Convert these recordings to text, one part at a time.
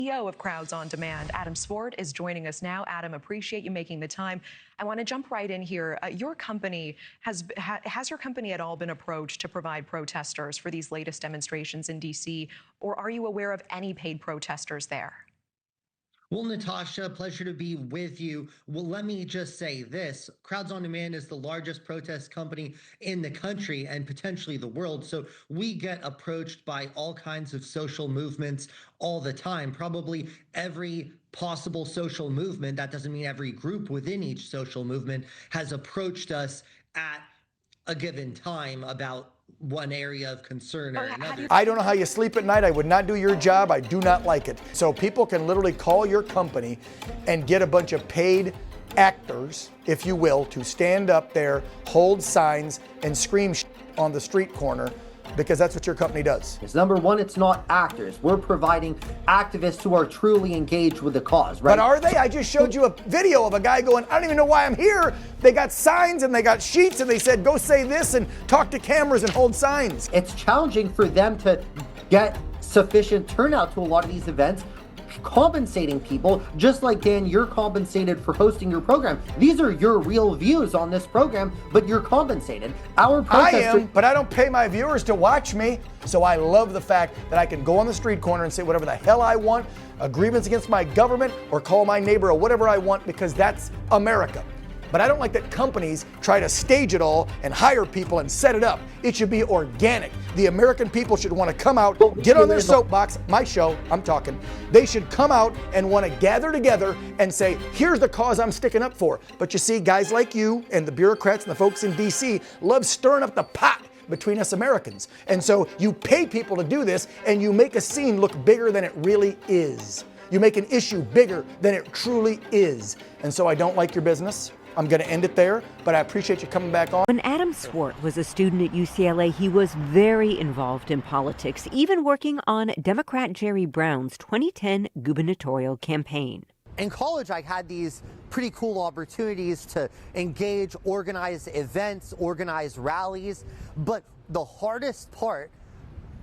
CEO of Crowds on Demand, Adam Swart, is joining us now. Adam, appreciate you making the time. I want to jump right in here. Your company has your company at all been approached to provide protesters for these latest demonstrations in D.C., or are you aware of any paid protesters there? Well, Natasha, pleasure to be with you. Well, let me just say this. Crowds on Demand is the largest protest company in the country and potentially the world. So we get approached by all kinds of social movements all the time, probably every possible social movement. That doesn't mean every group within each social movement has approached us at a given time about one area of concern or another. I don't know how you sleep at night. I would not do your job. I do not like it. So people can literally call your company and get a bunch of paid actors, if you will, to stand up there, hold signs, and scream on the street corner, because that's what your company does. Number one, it's not actors. We're providing activists who are truly engaged with the cause, right? But are they? I just showed you a video of a guy going, I don't even know why I'm here. They got signs and they got sheets and they said, go say this and talk to cameras and hold signs. It's challenging for them to get sufficient turnout to a lot of these events, compensating people, just like, Dan, you're compensated for hosting your program. These are your real views on this program, but you're compensated. Our protesters... I am, but I don't pay my viewers to watch me. So I love the fact that I can go on the street corner and say whatever the hell I want, a grievance against my government, or call my neighbor or whatever I want, because that's America. But I don't like that companies try to stage it all and hire people and set it up. It should be organic. The American people should want to come out, get on their soapbox, my show, I'm talking. They should come out and want to gather together and say, here's the cause I'm sticking up for. But you see, guys like you and the bureaucrats and the folks in DC love stirring up the pot between us Americans. And so you pay people to do this and you make a scene look bigger than it really is. You make an issue bigger than it truly is. And so I don't like your business. I'm going to end it there, but I appreciate you coming back on. When Adam Swart was a student at UCLA, he was very involved in politics, even working on Democrat Jerry Brown's 2010 gubernatorial campaign. In college, I had these pretty cool opportunities to engage, organize events, organize rallies, but the hardest part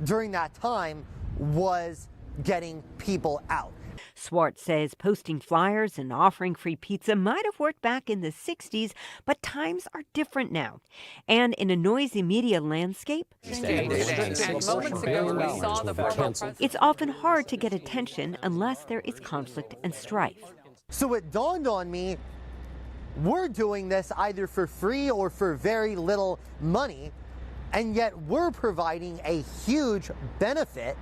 during that time was getting people out. Swart says posting flyers and offering free pizza might have worked back in the 60s, but times are different now. And in a noisy media landscape, it's often hard to get attention unless there is conflict and strife. So it dawned on me, we're doing this either for free or for very little money, and yet we're providing a huge benefit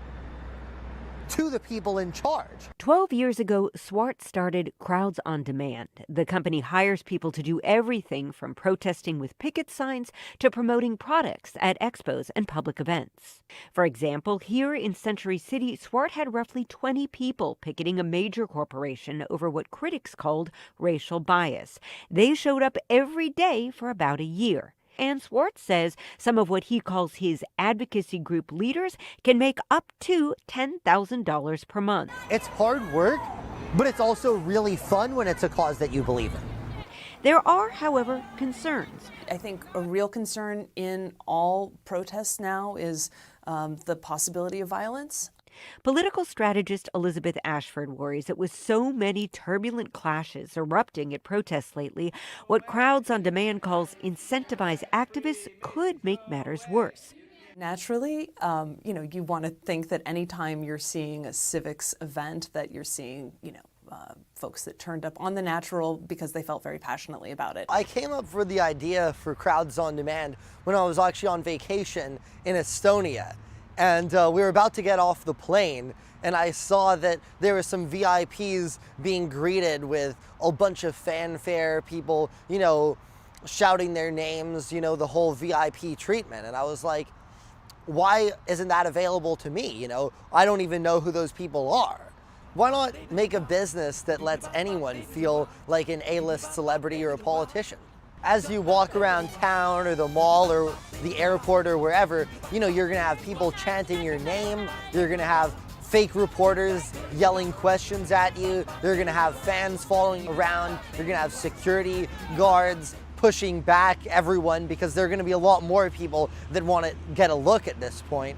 to the people in charge. 12 years ago, Swart started Crowds on Demand. The company hires people to do everything from protesting with picket signs to promoting products at expos and public events. For example, here in Century City, Swart had roughly 20 people picketing a major corporation over what critics called racial bias. They showed up every day for about a year. And Swart says some of what he calls his advocacy group leaders can make up to $10,000 per month. It's hard work, but it's also really fun when it's a cause that you believe in. There are, however, concerns. I think a real concern in all protests now is the possibility of violence. Political strategist Elizabeth Ashford worries that with so many turbulent clashes erupting at protests lately, what Crowds on Demand calls incentivized activists could make matters worse. Naturally, you want to think that anytime you're seeing a civics event that you're seeing, folks that turned up on the natural because they felt very passionately about it. I came up with the idea for Crowds on Demand when I was actually on vacation in Estonia. And we were about to get off the plane, and I saw that there were some VIPs being greeted with a bunch of fanfare, people, shouting their names, the whole VIP treatment. And I was like, why isn't that available to me? I don't even know who those people are. Why not make a business that lets anyone feel like an A-list celebrity or a politician? As you walk around town or the mall or the airport or wherever, you're gonna have people chanting your name, you're gonna have fake reporters yelling questions at you, you're gonna have fans following around, you're gonna have security guards pushing back everyone because there are gonna be a lot more people that wanna get a look at this point.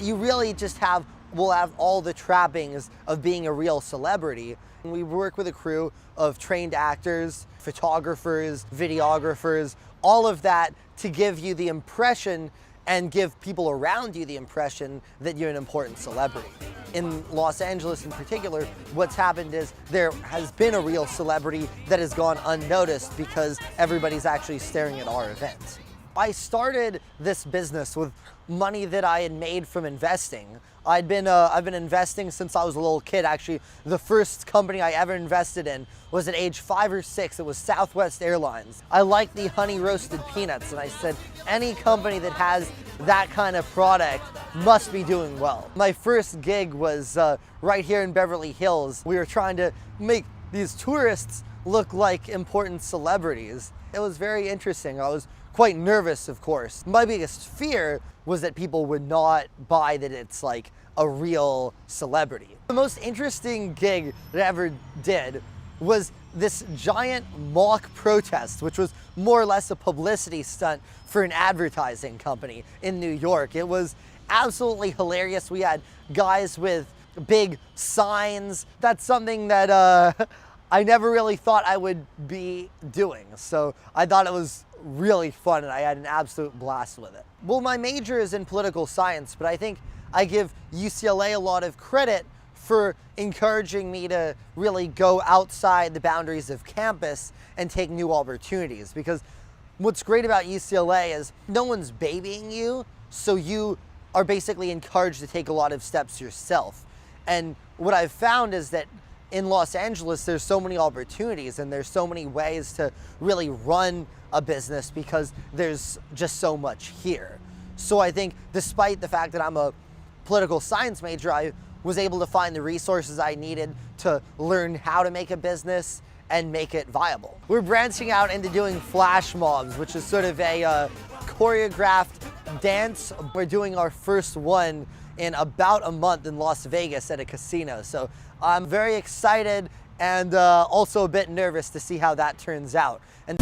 You really just have will have all the trappings of being a real celebrity. We work with a crew of trained actors, photographers, videographers, all of that to give you the impression and give people around you the impression that you're an important celebrity. In Los Angeles in particular, what's happened is there has been a real celebrity that has gone unnoticed because everybody's actually staring at our event. I started this business with money that I had made from investing. I've been investing since I was a little kid. Actually, the first company I ever invested in was at age 5 or 6. It was Southwest Airlines. I liked the honey roasted peanuts, and I said, any company that has that kind of product must be doing well. My first gig was right here in Beverly Hills. We were trying to make these tourists look like important celebrities. It was very interesting. I was quite nervous, of course. My biggest fear was that people would not buy that it's like a real celebrity. The most interesting gig that I ever did was this giant mock protest, which was more or less a publicity stunt for an advertising company in New York. It was absolutely hilarious. We had guys with big signs. That's something that I never really thought I would be doing. So I thought it was really fun and I had an absolute blast with it. Well, my major is in political science, but I think I give UCLA a lot of credit for encouraging me to really go outside the boundaries of campus and take new opportunities. Because what's great about UCLA is no one's babying you, so you are basically encouraged to take a lot of steps yourself. And what I've found is that in Los Angeles, there's so many opportunities and there's so many ways to really run a business because there's just so much here. So I think despite the fact that I'm a political science major, I was able to find the resources I needed to learn how to make a business and make it viable. We're branching out into doing flash mobs, which is sort of a choreographed dance. We're doing our first one in about a month in Las Vegas at a casino. So I'm very excited and also a bit nervous to see how that turns out. And